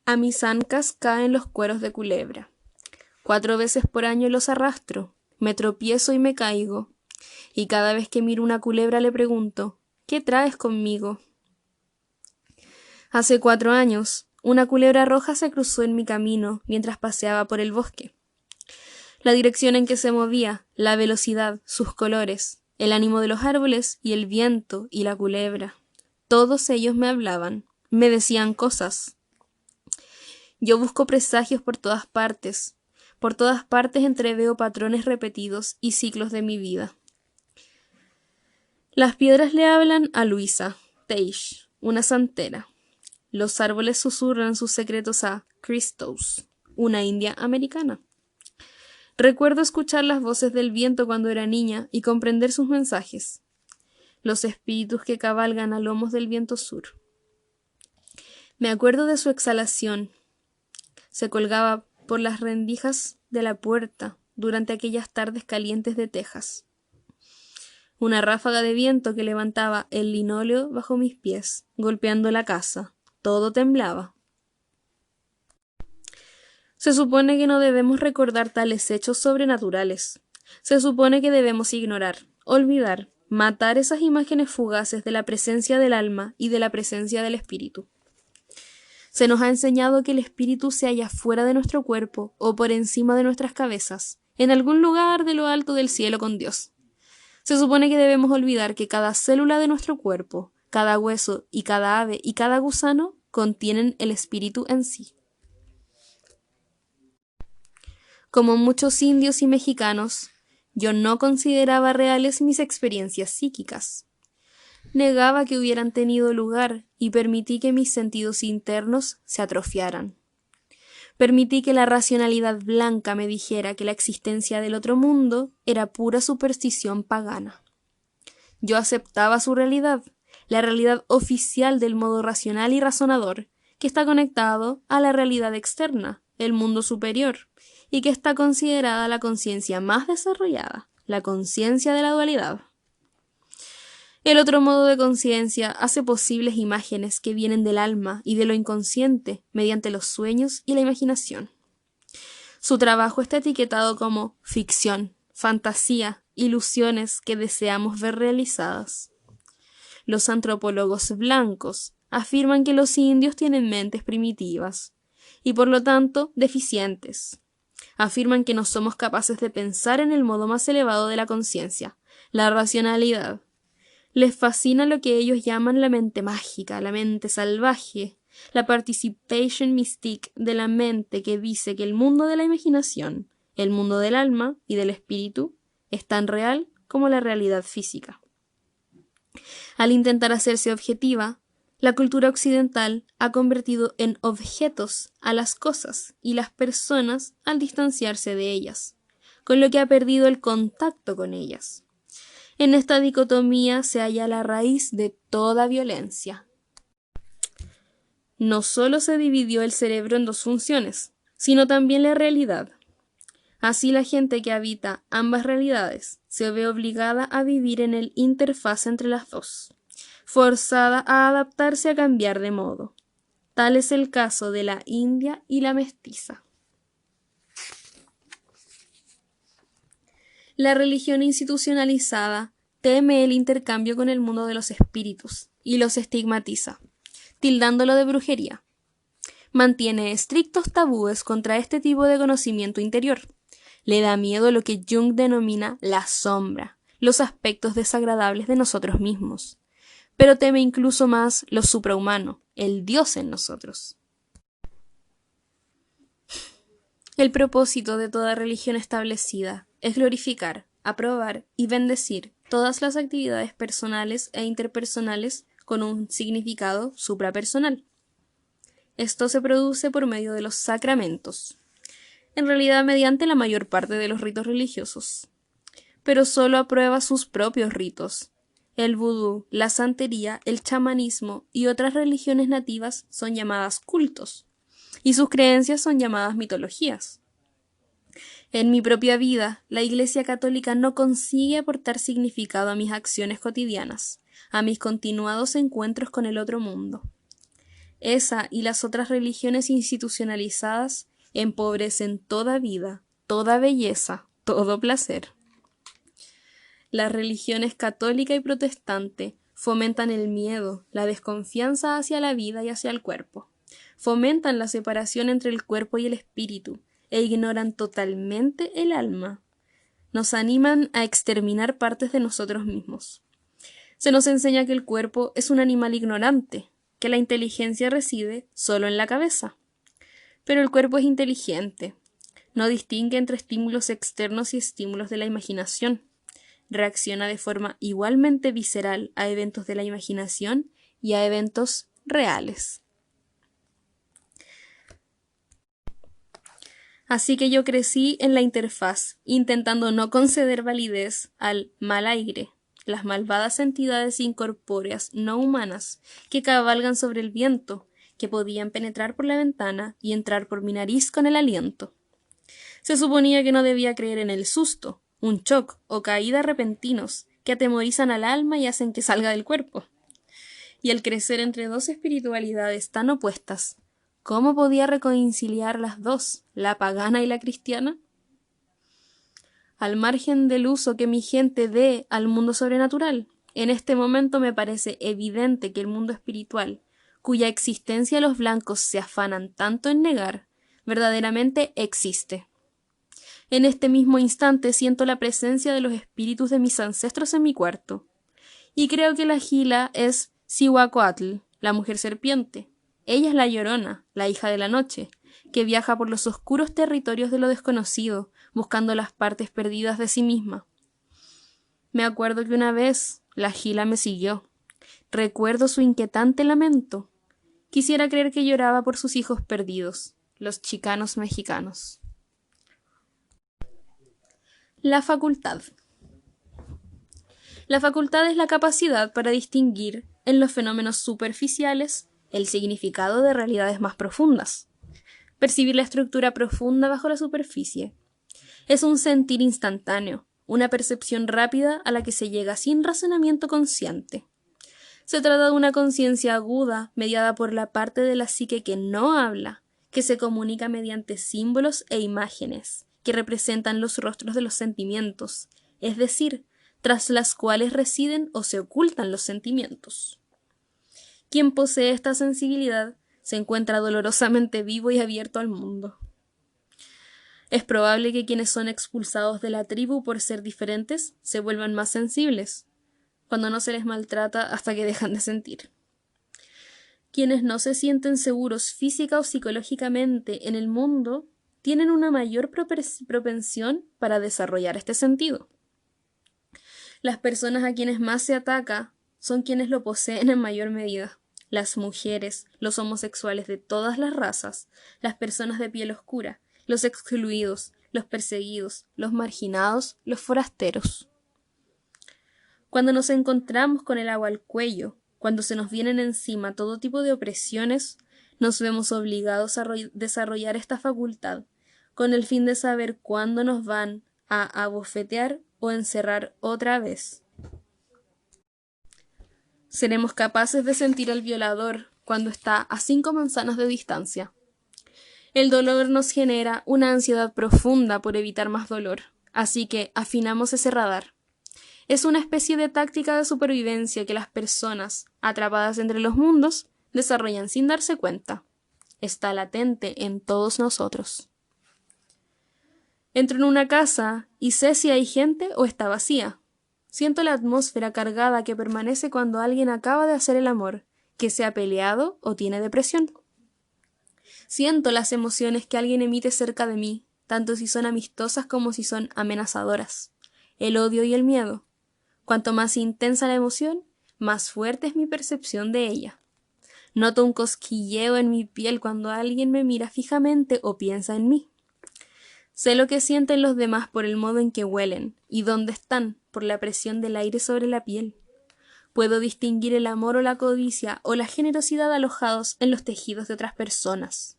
A mis ancas caen los cueros de culebra. 4 veces por año los arrastro, me tropiezo y me caigo. Y cada vez que miro una culebra le pregunto, ¿qué traes conmigo? Hace 4 años, una culebra roja se cruzó en mi camino mientras paseaba por el bosque. La dirección en que se movía, la velocidad, sus colores, el ánimo de los árboles y el viento y la culebra. Todos ellos me hablaban, me decían cosas. Yo busco presagios por todas partes entreveo patrones repetidos y ciclos de mi vida. Las piedras le hablan a Luisa Teich, una santera. Los árboles susurran sus secretos a Christos, una india americana. Recuerdo escuchar las voces del viento cuando era niña y comprender sus mensajes. Los espíritus que cabalgan a lomos del viento sur. Me acuerdo de su exhalación. Se colgaba por las rendijas de la puerta durante aquellas tardes calientes de Texas. Una ráfaga de viento que levantaba el linóleo bajo mis pies, golpeando la casa. Todo temblaba. Se supone que no debemos recordar tales hechos sobrenaturales. Se supone que debemos ignorar, olvidar, matar esas imágenes fugaces de la presencia del alma y de la presencia del espíritu. Se nos ha enseñado que el espíritu se halla fuera de nuestro cuerpo o por encima de nuestras cabezas, en algún lugar de lo alto del cielo con Dios. Se supone que debemos olvidar que cada célula de nuestro cuerpo, cada hueso y cada ave y cada gusano contienen el espíritu en sí. Como muchos indios y mexicanos, yo no consideraba reales mis experiencias psíquicas. Negaba que hubieran tenido lugar y permití que mis sentidos internos se atrofiaran. Permití que la racionalidad blanca me dijera que la existencia del otro mundo era pura superstición pagana. Yo aceptaba su realidad, la realidad oficial del modo racional y razonador, que está conectado a la realidad externa, el mundo superior, y que está considerada la conciencia más desarrollada, la conciencia de la dualidad. El otro modo de conciencia hace posibles imágenes que vienen del alma y de lo inconsciente mediante los sueños y la imaginación. Su trabajo está etiquetado como ficción, fantasía, ilusiones que deseamos ver realizadas. Los antropólogos blancos afirman que los indios tienen mentes primitivas y por lo tanto deficientes. Afirman que no somos capaces de pensar en el modo más elevado de la conciencia, la racionalidad. Les fascina lo que ellos llaman la mente mágica, la mente salvaje, la participation mystique de la mente que dice que el mundo de la imaginación, el mundo del alma y del espíritu es tan real como la realidad física. Al intentar hacerse objetiva, la cultura occidental ha convertido en objetos a las cosas y las personas al distanciarse de ellas, con lo que ha perdido el contacto con ellas. En esta dicotomía se halla la raíz de toda violencia. No solo se dividió el cerebro en 2 funciones, sino también la realidad. Así la gente que habita ambas realidades se ve obligada a vivir en el interfaz entre las dos, forzada a adaptarse a cambiar de modo. Tal es el caso de la india y la mestiza. La religión institucionalizada teme el intercambio con el mundo de los espíritus y los estigmatiza, tildándolo de brujería. Mantiene estrictos tabúes contra este tipo de conocimiento interior. Le da miedo lo que Jung denomina la sombra, los aspectos desagradables de nosotros mismos. Pero teme incluso más lo suprahumano, el Dios en nosotros. El propósito de toda religión establecida es glorificar, aprobar y bendecir todas las actividades personales e interpersonales con un significado suprapersonal. Esto se produce por medio de los sacramentos, en realidad mediante la mayor parte de los ritos religiosos, pero solo aprueba sus propios ritos. El vudú, la santería, el chamanismo y otras religiones nativas son llamadas cultos, y sus creencias son llamadas mitologías. En mi propia vida, la Iglesia Católica no consigue aportar significado a mis acciones cotidianas, a mis continuados encuentros con el otro mundo. Esa y las otras religiones institucionalizadas empobrecen toda vida, toda belleza, todo placer. Las religiones católica y protestante fomentan el miedo, la desconfianza hacia la vida y hacia el cuerpo. Fomentan la separación entre el cuerpo y el espíritu e ignoran totalmente el alma. Nos animan a exterminar partes de nosotros mismos. Se nos enseña que el cuerpo es un animal ignorante, que la inteligencia reside solo en la cabeza. Pero el cuerpo es inteligente. No distingue entre estímulos externos y estímulos de la imaginación. Reacciona de forma igualmente visceral a eventos de la imaginación y a eventos reales. Así que yo crecí en la interfaz, intentando no conceder validez al mal aire, las malvadas entidades incorpóreas no humanas que cabalgan sobre el viento, que podían penetrar por la ventana y entrar por mi nariz con el aliento. Se suponía que no debía creer en el susto, un shock o caída repentinos que atemorizan al alma y hacen que salga del cuerpo. Y al crecer entre dos espiritualidades tan opuestas, ¿cómo podía reconciliar las dos, la pagana y la cristiana? Al margen del uso que mi gente dé al mundo sobrenatural, en este momento me parece evidente que el mundo espiritual, cuya existencia los blancos se afanan tanto en negar, verdaderamente existe. En este mismo instante siento la presencia de los espíritus de mis ancestros en mi cuarto. Y creo que la Gila es Cihuacóatl, la mujer serpiente. Ella es la Llorona, la hija de la noche, que viaja por los oscuros territorios de lo desconocido, buscando las partes perdidas de sí misma. Me acuerdo que una vez la Gila me siguió. Recuerdo su inquietante lamento. Quisiera creer que lloraba por sus hijos perdidos, los chicanos mexicanos. La facultad. La facultad es la capacidad para distinguir en los fenómenos superficiales el significado de realidades más profundas. Percibir la estructura profunda bajo la superficie. Es un sentir instantáneo, una percepción rápida a la que se llega sin razonamiento consciente. Se trata de una conciencia aguda, mediada por la parte de la psique que no habla, que se comunica mediante símbolos e imágenes, que representan los rostros de los sentimientos, es decir, tras las cuales residen o se ocultan los sentimientos. Quien posee esta sensibilidad se encuentra dolorosamente vivo y abierto al mundo. Es probable que quienes son expulsados de la tribu por ser diferentes se vuelvan más sensibles, cuando no se les maltrata hasta que dejan de sentir. Quienes no se sienten seguros física o psicológicamente en el mundo tienen una mayor propensión para desarrollar este sentido. Las personas a quienes más se ataca son quienes lo poseen en mayor medida. Las mujeres, los homosexuales de todas las razas, las personas de piel oscura, los excluidos, los perseguidos, los marginados, los forasteros. Cuando nos encontramos con el agua al cuello, cuando se nos vienen encima todo tipo de opresiones, nos vemos obligados a desarrollar esta facultad, con el fin de saber cuándo nos van a abofetear o encerrar otra vez. Seremos capaces de sentir al violador cuando está a 5 manzanas de distancia. El dolor nos genera una ansiedad profunda por evitar más dolor, así que afinamos ese radar. Es una especie de táctica de supervivencia que las personas, atrapadas entre los mundos, desarrollan sin darse cuenta. Está latente en todos nosotros. Entro en una casa y sé si hay gente o está vacía. Siento la atmósfera cargada que permanece cuando alguien acaba de hacer el amor, que se ha peleado o tiene depresión. Siento las emociones que alguien emite cerca de mí, tanto si son amistosas como si son amenazadoras. El odio y el miedo. Cuanto más intensa la emoción, más fuerte es mi percepción de ella. Noto un cosquilleo en mi piel cuando alguien me mira fijamente o piensa en mí. Sé lo que sienten los demás por el modo en que huelen y dónde están por la presión del aire sobre la piel. Puedo distinguir el amor o la codicia o la generosidad alojados en los tejidos de otras personas.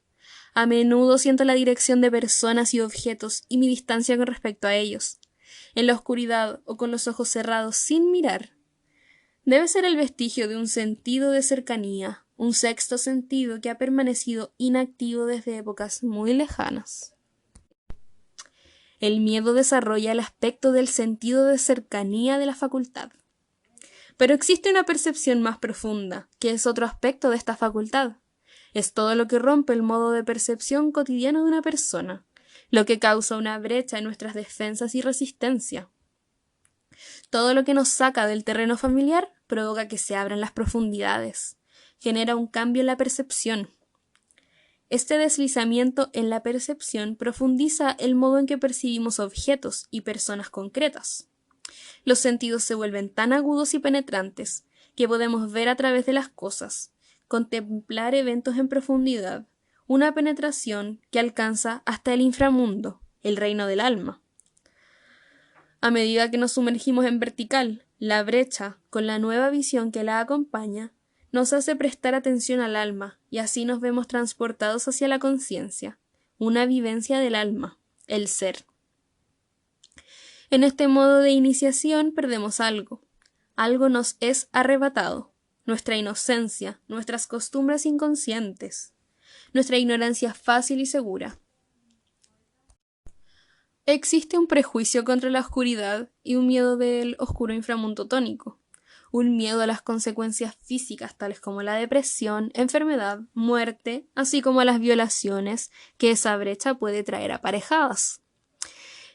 A menudo siento la dirección de personas y objetos y mi distancia con respecto a ellos. En la oscuridad o con los ojos cerrados sin mirar. Debe ser el vestigio de un sentido de cercanía, un sexto sentido que ha permanecido inactivo desde épocas muy lejanas. El miedo desarrolla el aspecto del sentido de cercanía de la facultad. Pero existe una percepción más profunda, que es otro aspecto de esta facultad. Es todo lo que rompe el modo de percepción cotidiano de una persona, lo que causa una brecha en nuestras defensas y resistencia. Todo lo que nos saca del terreno familiar provoca que se abran las profundidades, genera un cambio en la percepción. Este deslizamiento en la percepción profundiza el modo en que percibimos objetos y personas concretas. Los sentidos se vuelven tan agudos y penetrantes que podemos ver a través de las cosas, contemplar eventos en profundidad, una penetración que alcanza hasta el inframundo, el reino del alma. A medida que nos sumergimos en vertical, la brecha, con la nueva visión que la acompaña, nos hace prestar atención al alma y así nos vemos transportados hacia la conciencia, una vivencia del alma, el ser. En este modo de iniciación perdemos algo. Algo nos es arrebatado, nuestra inocencia, nuestras costumbres inconscientes, nuestra ignorancia fácil y segura. Existe un prejuicio contra la oscuridad y un miedo del oscuro inframundo tónico, un miedo a las consecuencias físicas tales como la depresión, enfermedad, muerte, así como a las violaciones que esa brecha puede traer aparejadas.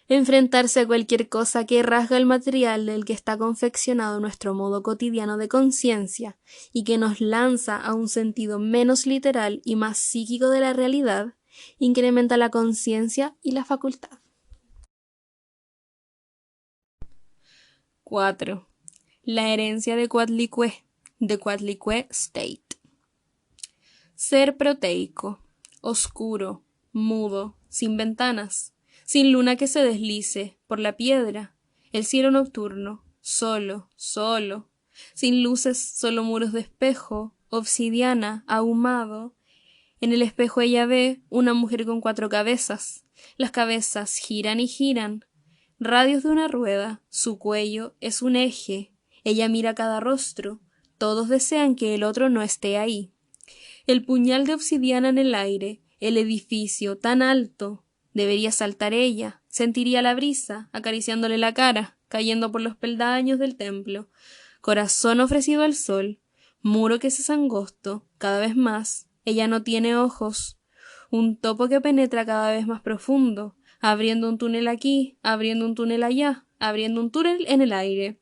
Enfrentarse a cualquier cosa que rasga el material del que está confeccionado nuestro modo cotidiano de conciencia y que nos lanza a un sentido menos literal y más psíquico de la realidad, incrementa la conciencia y la facultad. 4. La herencia de Coatlicue, de Coatlicue State. Ser proteico, oscuro, mudo, sin ventanas, sin luna que se deslice por la piedra, el cielo nocturno, solo, sin luces, solo muros de espejo, obsidiana, ahumado. En el espejo ella ve una mujer con 4 cabezas. Las cabezas giran y giran, radios de una rueda, su cuello es un eje, ella mira cada rostro, todos desean que el otro no esté ahí. El puñal de obsidiana en el aire, el edificio tan alto, debería saltar ella, sentiría la brisa, acariciándole la cara, cayendo por los peldaños del templo, corazón ofrecido al sol, muro que es angosto, cada vez más, ella no tiene ojos, un topo que penetra cada vez más profundo, abriendo un túnel aquí, abriendo un túnel allá, abriendo un túnel en el aire.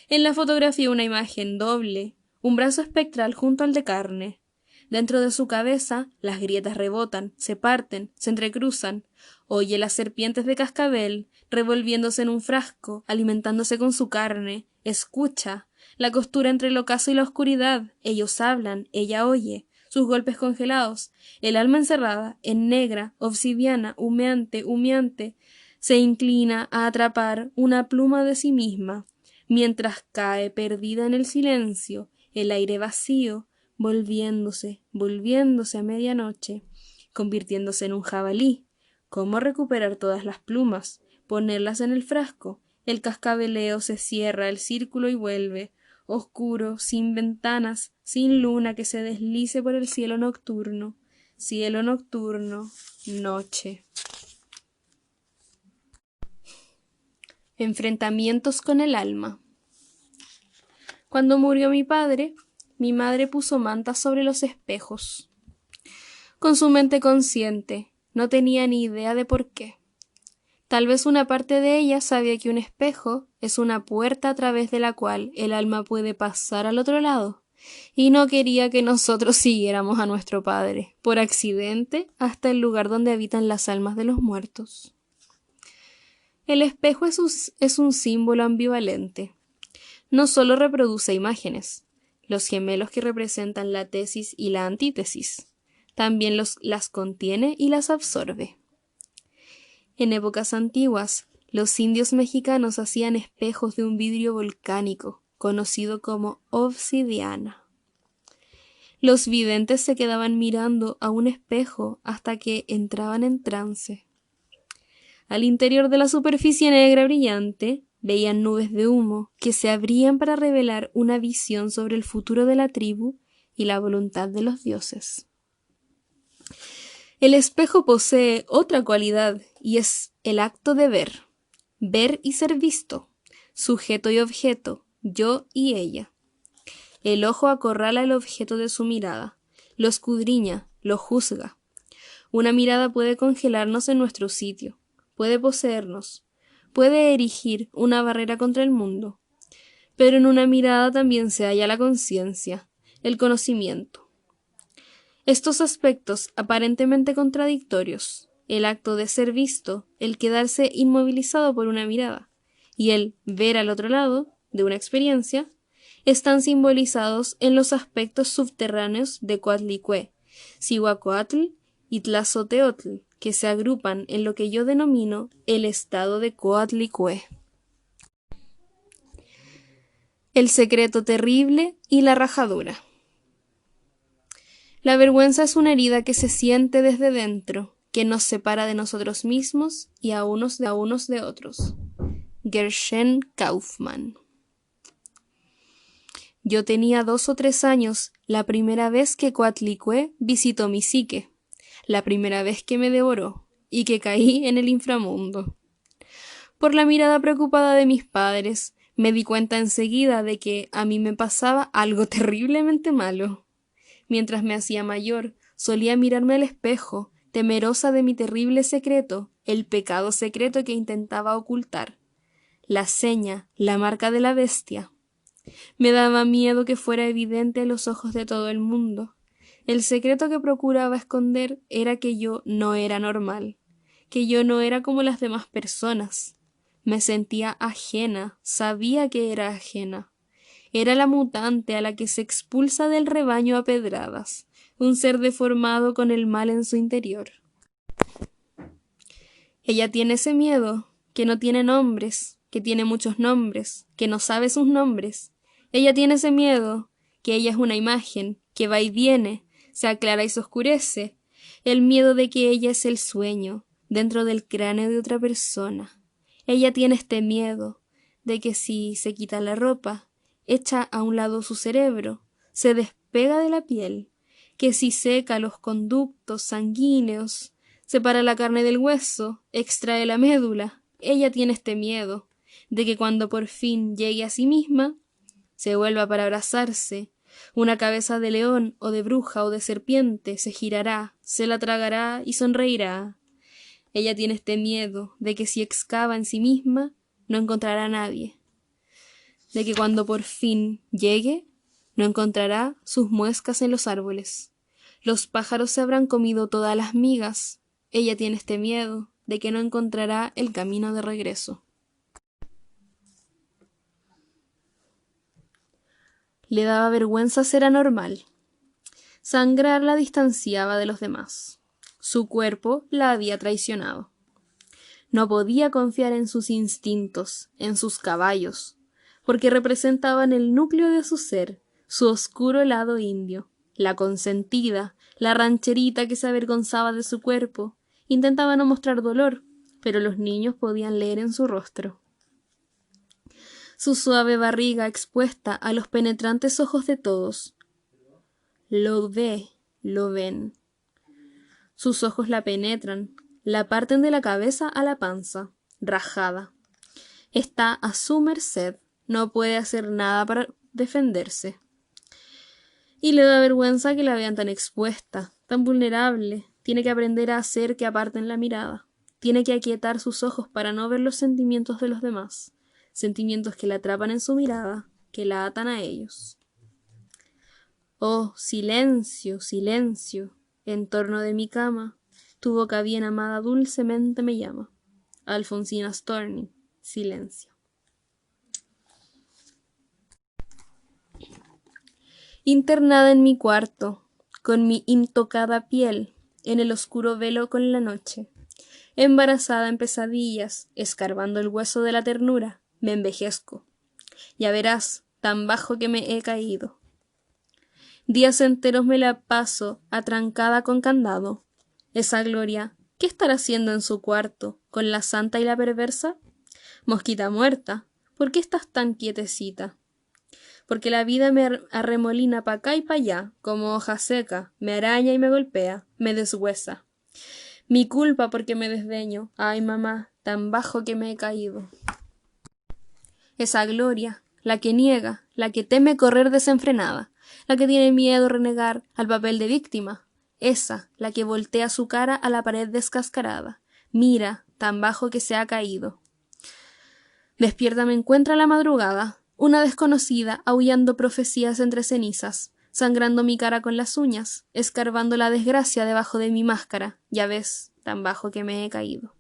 En la fotografía una imagen doble, un brazo espectral junto al de carne. Dentro de su cabeza las grietas rebotan, se parten, se entrecruzan. Oye las serpientes de cascabel revolviéndose en un frasco, alimentándose con su carne. Escucha la costura entre el ocaso y la oscuridad. Ellos hablan, ella oye. Sus golpes congelados, el alma encerrada, en negra, obsidiana, humeante, se inclina a atrapar una pluma de sí misma, mientras cae perdida en el silencio, el aire vacío, volviéndose a medianoche, convirtiéndose en un jabalí. ¿Cómo recuperar todas las plumas? Ponerlas en el frasco. El cascabeleo se cierra el círculo y vuelve, oscuro, sin ventanas, sin luna que se deslice por el cielo nocturno, noche. Enfrentamientos con el alma. Cuando murió mi padre, mi madre puso mantas sobre los espejos. Con su mente consciente, no tenía ni idea de por qué. Tal vez una parte de ella sabía que un espejo es una puerta a través de la cual el alma puede pasar al otro lado, y no quería que nosotros siguiéramos a nuestro padre, por accidente, hasta el lugar donde habitan las almas de los muertos. El espejo es un símbolo ambivalente. No solo reproduce imágenes, los gemelos que representan la tesis y la antítesis, también las contiene y las absorbe. En épocas antiguas, los indios mexicanos hacían espejos de un vidrio volcánico, conocido como obsidiana. Los videntes se quedaban mirando a un espejo hasta que entraban en trance. Al interior de la superficie negra brillante, veían nubes de humo que se abrían para revelar una visión sobre el futuro de la tribu y la voluntad de los dioses. El espejo posee otra cualidad y es el acto de ver. Ver y ser visto, sujeto y objeto, yo y ella. El ojo acorrala el objeto de su mirada, lo escudriña, lo juzga. Una mirada puede congelarnos en nuestro sitio, puede poseernos, puede erigir una barrera contra el mundo. Pero en una mirada también se halla la conciencia, el conocimiento. Estos aspectos aparentemente contradictorios, el acto de ser visto, el quedarse inmovilizado por una mirada, y el ver al otro lado de una experiencia, están simbolizados en los aspectos subterráneos de Coatlicue, Cihuacoatl y Tlazoteotl, que se agrupan en lo que yo denomino el estado de Coatlicue. El secreto terrible y la rajadura. La vergüenza es una herida que se siente desde dentro, que nos separa de nosotros mismos y a unos de otros. Gershon Kaufmann. Yo tenía 2 o 3 años la primera vez que Coatlicue visitó mi psique, la primera vez que me devoró y que caí en el inframundo. Por la mirada preocupada de mis padres, me di cuenta enseguida de que a mí me pasaba algo terriblemente malo. Mientras me hacía mayor, solía mirarme al espejo, temerosa de mi terrible secreto, el pecado secreto que intentaba ocultar. La seña, la marca de la bestia. Me daba miedo que fuera evidente a los ojos de todo el mundo. El secreto que procuraba esconder era que yo no era normal, que yo no era como las demás personas. Me sentía ajena, sabía que era ajena. Era la mutante a la que se expulsa del rebaño a pedradas, un ser deformado con el mal en su interior. Ella tiene ese miedo, que no tiene nombres, que tiene muchos nombres, que no sabe sus nombres. Ella tiene ese miedo, que ella es una imagen, que va y viene, se aclara y se oscurece. El miedo de que ella es el sueño, dentro del cráneo de otra persona. Ella tiene este miedo, de que si se quita la ropa, echa a un lado su cerebro, se despega de la piel, que si seca los conductos sanguíneos, separa la carne del hueso, extrae la médula. Ella tiene este miedo, de que cuando por fin llegue a sí misma, se vuelva para abrazarse, una cabeza de león o de bruja o de serpiente se girará, se la tragará y sonreirá. Ella tiene este miedo de que si excava en sí misma, no encontrará a nadie, de que cuando por fin llegue, no encontrará sus muescas en los árboles. Los pájaros se habrán comido todas las migas. Ella tiene este miedo de que no encontrará el camino de regreso. Le daba vergüenza ser anormal. Sangrar la distanciaba de los demás. Su cuerpo la había traicionado. No podía confiar en sus instintos, en sus caballos, porque representaban el núcleo de su ser, su oscuro lado indio. La consentida, la rancherita que se avergonzaba de su cuerpo, intentaba no mostrar dolor, pero los niños podían leer en su rostro. Su suave barriga expuesta a los penetrantes ojos de todos. Lo ve, lo ven. Sus ojos la penetran, la parten de la cabeza a la panza, rajada. Está a su merced, no puede hacer nada para defenderse. Y le da vergüenza que la vean tan expuesta, tan vulnerable. Tiene que aprender a hacer que aparten la mirada. Tiene que aquietar sus ojos para no ver los sentimientos de los demás. Sentimientos que la atrapan en su mirada, que la atan a ellos. Oh, silencio, silencio, en torno de mi cama, tu boca bien amada dulcemente me llama. Alfonsina Storni, silencio. Internada en mi cuarto, con mi intocada piel, en el oscuro velo con la noche, embarazada en pesadillas, escarbando el hueso de la ternura, me envejezco. Ya verás, tan bajo que me he caído. Días enteros me la paso atrancada con candado. Esa Gloria, ¿qué estará haciendo en su cuarto, con la santa y la perversa? Mosquita muerta, ¿por qué estás tan quietecita? porque la vida me arremolina pa' acá y pa' allá, como hoja seca, me araña y me golpea, me deshuesa. Mi culpa porque me desdeño, ay mamá, tan bajo que me he caído. Esa gloria, la que niega, la que teme correr desenfrenada, la que tiene miedo renegar al papel de víctima, esa, la que voltea su cara a la pared descascarada, mira, tan bajo que se ha caído. Despierta me encuentra la madrugada, una desconocida aullando profecías entre cenizas, sangrando mi cara con las uñas, escarbando la desgracia debajo de mi máscara, ya ves, tan bajo que me he caído.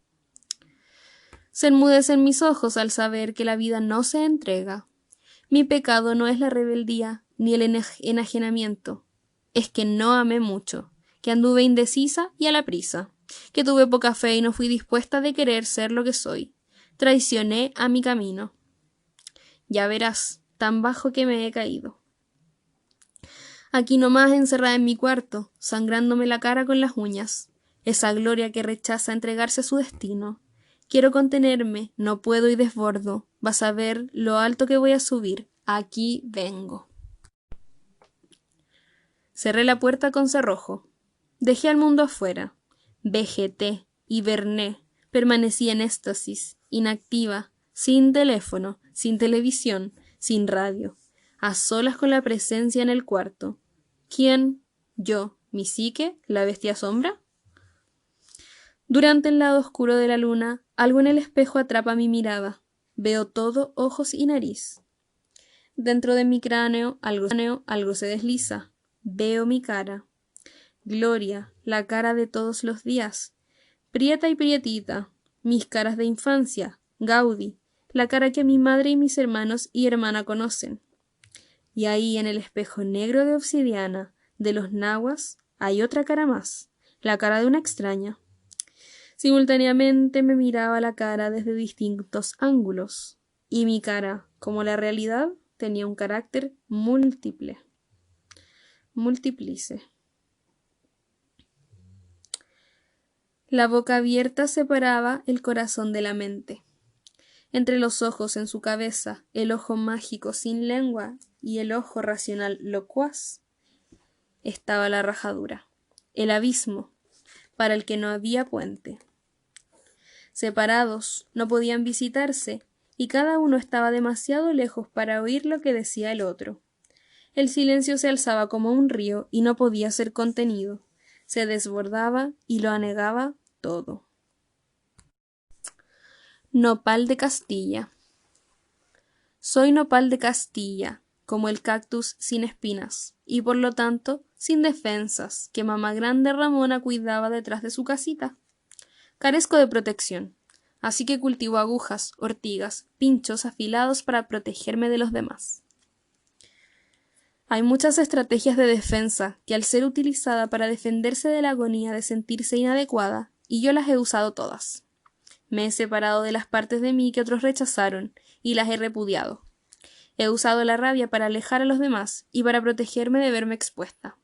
Se enmudecen mis ojos al saber que la vida no se entrega. Mi pecado no es la rebeldía ni el enajenamiento, es que no amé mucho, que anduve indecisa y a la prisa, que tuve poca fe y no fui dispuesta de querer ser lo que soy. Traicioné a mi camino. Ya verás, tan bajo que me he caído. Aquí nomás encerrada en mi cuarto, sangrándome la cara con las uñas, esa gloria que rechaza entregarse a su destino. Quiero contenerme, no puedo y desbordo. Vas a ver lo alto que voy a subir. Aquí vengo. Cerré la puerta con cerrojo. Dejé al mundo afuera. Vegeté, hiberné, permanecí en éxtasis, inactiva, sin teléfono, sin televisión, sin radio, a solas con la presencia en el cuarto. ¿Quién? ¿Yo? ¿Mi psique? ¿La bestia sombra? Durante el lado oscuro de la luna, algo en el espejo atrapa mi mirada. Veo todo ojos y nariz. Dentro de mi cráneo algo se desliza. Veo mi cara. Gloria, la cara de todos los días. Prieta y prietita, mis caras de infancia. Gaudí, la cara que mi madre y mis hermanos y hermana conocen. Y ahí en el espejo negro de obsidiana de los nahuas hay otra cara más, la cara de una extraña. Simultáneamente me miraba la cara desde distintos ángulos, y mi cara, como la realidad, tenía un carácter multiplice. La boca abierta separaba el corazón de la mente. Entre los ojos en su cabeza, el ojo mágico sin lengua y el ojo racional locuaz, estaba la rajadura, el abismo, para el que no había puente. Separados, no podían visitarse, y cada uno estaba demasiado lejos para oír lo que decía el otro. El silencio se alzaba como un río y no podía ser contenido. Se desbordaba y lo anegaba todo. Nopal de Castilla. Soy nopal de Castilla, como el cactus sin espinas, y por lo tanto sin defensas, que mamá grande Ramona cuidaba detrás de su casita. Carezco de protección, así que cultivo agujas, ortigas, pinchos afilados para protegerme de los demás. Hay muchas estrategias de defensa que al ser utilizada para defenderse de la agonía de sentirse inadecuada, y yo las he usado todas. Me he separado de las partes de mí que otros rechazaron y las he repudiado. He usado la rabia para alejar a los demás y para protegerme de verme expuesta.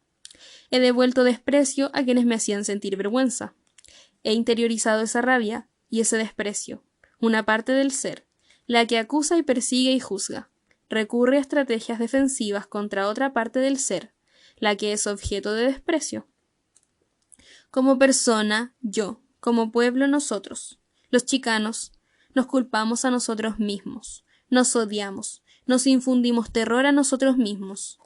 He devuelto desprecio a quienes me hacían sentir vergüenza. He interiorizado esa rabia y ese desprecio, una parte del ser, la que acusa y persigue y juzga. Recurre a estrategias defensivas contra otra parte del ser, la que es objeto de desprecio. Como persona, yo, como pueblo, nosotros, los chicanos, nos culpamos a nosotros mismos, nos odiamos, nos infundimos terror a nosotros mismos.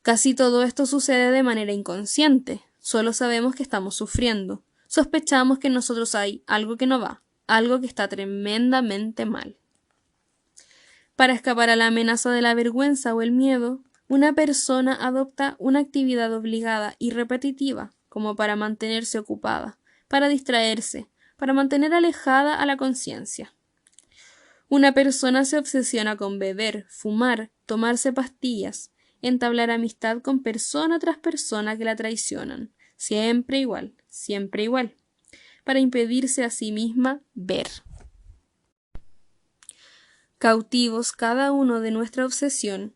Casi todo esto sucede de manera inconsciente, solo sabemos que estamos sufriendo, sospechamos que en nosotros hay algo que no va, algo que está tremendamente mal. Para escapar a la amenaza de la vergüenza o el miedo, una persona adopta una actividad obligada y repetitiva, como para mantenerse ocupada, para distraerse, para mantener alejada a la conciencia. Una persona se obsesiona con beber, fumar, tomarse pastillas, entablar amistad con persona tras persona que la traicionan, siempre igual, para impedirse a sí misma ver. Cautivos cada uno de nuestra obsesión,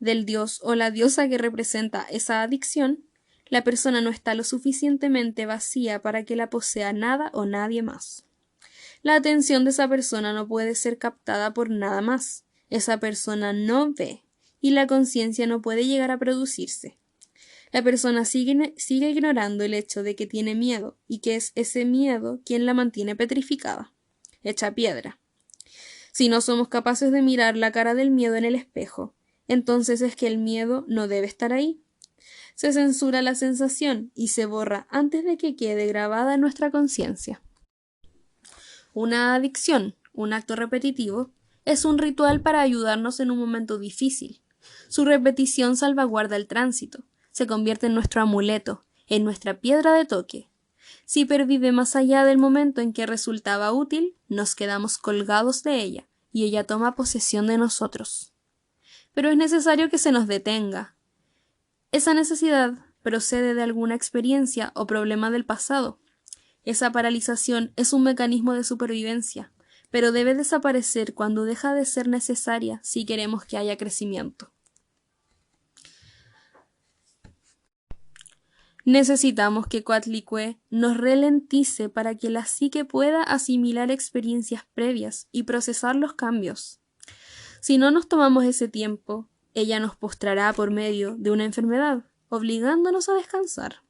del dios o la diosa que representa esa adicción, la persona no está lo suficientemente vacía para que la posea nada o nadie más. La atención de esa persona no puede ser captada por nada más. Esa persona no ve, y la conciencia no puede llegar a producirse. La persona sigue ignorando el hecho de que tiene miedo y que es ese miedo quien la mantiene petrificada, hecha piedra. Si no somos capaces de mirar la cara del miedo en el espejo, entonces es que el miedo no debe estar ahí. Se censura la sensación y se borra antes de que quede grabada en nuestra conciencia. Una adicción, un acto repetitivo, es un ritual para ayudarnos en un momento difícil. Su repetición salvaguarda el tránsito, se convierte en nuestro amuleto, en nuestra piedra de toque. Si pervive más allá del momento en que resultaba útil, nos quedamos colgados de ella, y ella toma posesión de nosotros. Pero es necesario que se nos detenga. Esa necesidad procede de alguna experiencia o problema del pasado. Esa paralización es un mecanismo de supervivencia, pero debe desaparecer cuando deja de ser necesaria si queremos que haya crecimiento. Necesitamos que Coatlicue nos ralentice para que la psique pueda asimilar experiencias previas y procesar los cambios. Si no nos tomamos ese tiempo, ella nos postrará por medio de una enfermedad, obligándonos a descansar.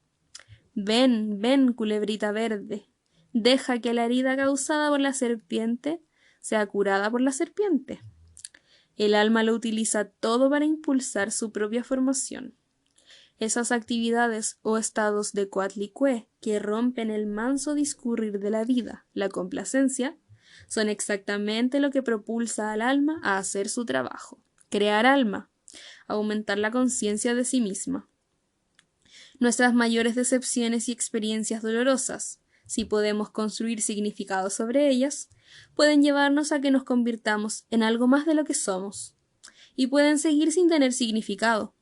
Ven, ven, culebrita verde, deja que la herida causada por la serpiente sea curada por la serpiente. El alma lo utiliza todo para impulsar su propia formación. Esas actividades o estados de Coatlicue que rompen el manso discurrir de la vida, la complacencia, son exactamente lo que propulsa al alma a hacer su trabajo, crear alma, aumentar la conciencia de sí misma. Nuestras mayores decepciones y experiencias dolorosas, si podemos construir significados sobre ellas, pueden llevarnos a que nos convirtamos en algo más de lo que somos, y pueden seguir sin tener significado.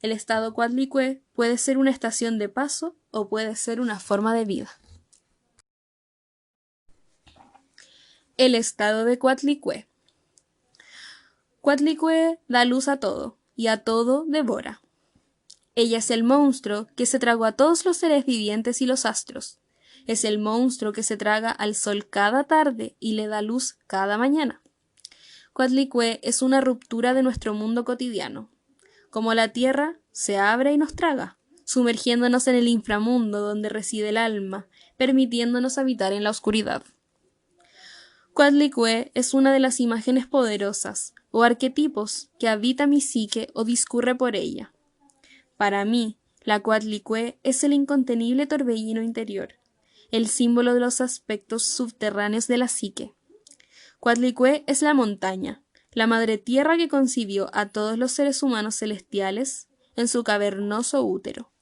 El estado Coatlicue puede ser una estación de paso o puede ser una forma de vida. El estado de Coatlicue. Coatlicue da luz a todo, y a todo devora. Ella es el monstruo que se tragó a todos los seres vivientes y los astros. Es el monstruo que se traga al sol cada tarde y le da luz cada mañana. Coatlicue es una ruptura de nuestro mundo cotidiano. Como la tierra, se abre y nos traga, sumergiéndonos en el inframundo donde reside el alma, permitiéndonos habitar en la oscuridad. Coatlicue es una de las imágenes poderosas o arquetipos que habita mi psique o discurre por ella. Para mí, la Coatlicue es el incontenible torbellino interior, el símbolo de los aspectos subterráneos de la psique. Coatlicue es la montaña, la madre tierra que concibió a todos los seres humanos celestiales en su cavernoso útero.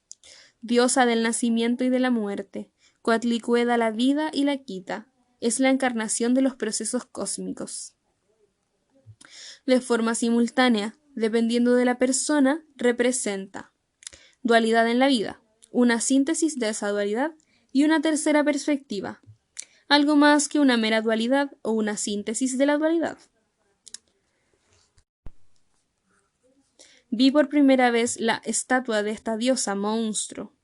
Diosa del nacimiento y de la muerte, Coatlicue da la vida y la quita, es la encarnación de los procesos cósmicos. De forma simultánea, dependiendo de la persona, representa dualidad en la vida, una síntesis de esa dualidad y una tercera perspectiva, algo más que una mera dualidad o una síntesis de la dualidad. Vi por primera vez la estatua de esta diosa monstruo,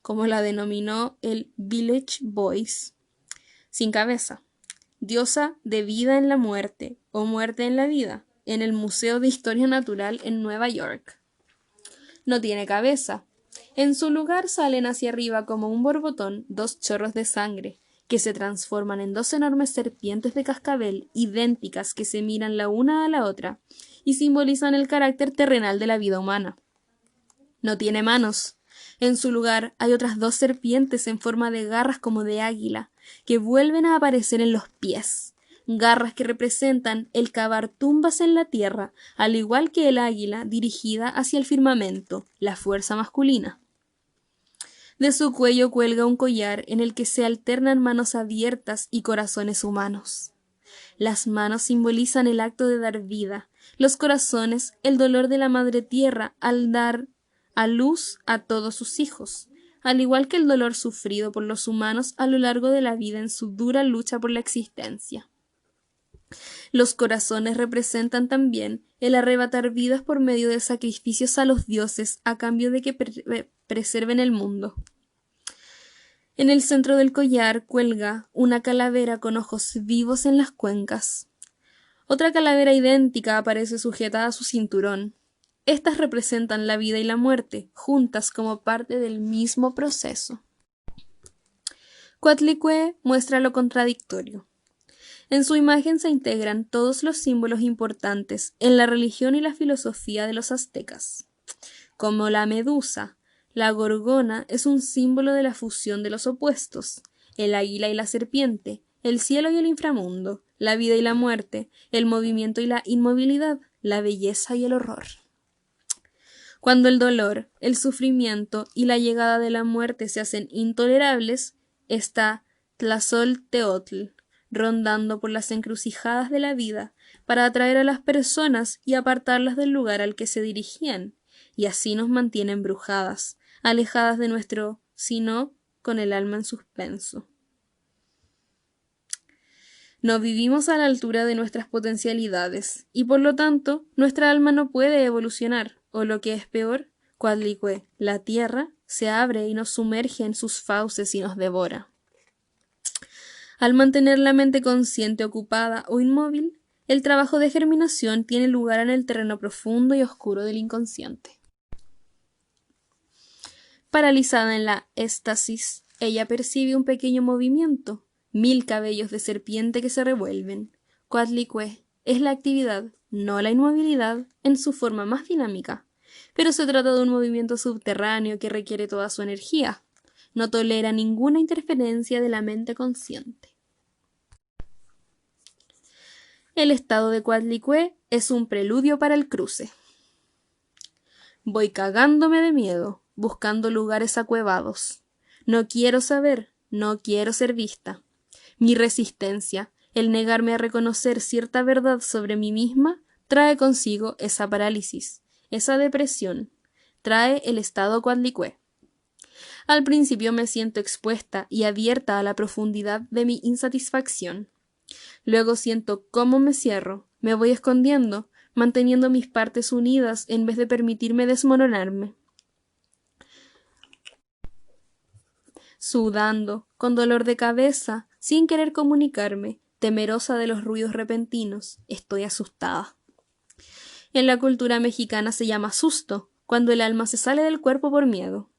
como la denominó el Village Voice, sin cabeza, diosa de vida en la muerte o muerte en la vida, en el Museo de Historia Natural en Nueva York. No tiene cabeza. En su lugar salen hacia arriba como un borbotón 2 chorros de sangre, que se transforman en 2 enormes serpientes de cascabel idénticas que se miran la una a la otra y simbolizan el carácter terrenal de la vida humana. No tiene manos. En su lugar hay otras 2 serpientes en forma de garras como de águila, que vuelven a aparecer en los pies, garras que representan el cavar tumbas en la tierra, al igual que el águila dirigida hacia el firmamento, la fuerza masculina. De su cuello cuelga un collar en el que se alternan manos abiertas y corazones humanos. Las manos simbolizan el acto de dar vida, los corazones el dolor de la madre tierra al dar a luz a todos sus hijos, al igual que el dolor sufrido por los humanos a lo largo de la vida en su dura lucha por la existencia. Los corazones representan también el arrebatar vidas por medio de sacrificios a los dioses a cambio de que preserven el mundo. En el centro del collar cuelga una calavera con ojos vivos en las cuencas. Otra calavera idéntica aparece sujeta a su cinturón. Estas representan la vida y la muerte, juntas como parte del mismo proceso. Coatlicue muestra lo contradictorio. En su imagen se integran todos los símbolos importantes en la religión y la filosofía de los aztecas. Como la medusa, la gorgona es un símbolo de la fusión de los opuestos, el águila y la serpiente, el cielo y el inframundo, la vida y la muerte, el movimiento y la inmovilidad, la belleza y el horror. Cuando el dolor, el sufrimiento y la llegada de la muerte se hacen intolerables, está Tlazolteotl rondando por las encrucijadas de la vida para atraer a las personas y apartarlas del lugar al que se dirigían, y así nos mantiene embrujadas, alejadas de nuestro sino con el alma en suspenso. No vivimos a la altura de nuestras potencialidades, y por lo tanto nuestra alma no puede evolucionar, o lo que es peor, Coatlicue, la tierra, se abre y nos sumerge en sus fauces y nos devora. Al mantener la mente consciente ocupada o inmóvil, el trabajo de germinación tiene lugar en el terreno profundo y oscuro del inconsciente. Paralizada en la éstasis, ella percibe un pequeño movimiento, 1000 cabellos de serpiente que se revuelven. Coatlicue es la actividad, no la inmovilidad, en su forma más dinámica, pero se trata de un movimiento subterráneo que requiere toda su energía. No tolera ninguna interferencia de la mente consciente. El estado de Coatlicue es un preludio para el cruce. Voy cagándome de miedo, buscando lugares acuevados. No quiero saber, no quiero ser vista. Mi resistencia, el negarme a reconocer cierta verdad sobre mí misma, trae consigo esa parálisis, esa depresión, trae el estado Coatlicue. Al principio me siento expuesta y abierta a la profundidad de mi insatisfacción. Luego siento cómo me cierro, me voy escondiendo, manteniendo mis partes unidas en vez de permitirme desmoronarme. Sudando, con dolor de cabeza, sin querer comunicarme, temerosa de los ruidos repentinos, estoy asustada. En la cultura mexicana se llama susto, cuando el alma se sale del cuerpo por miedo.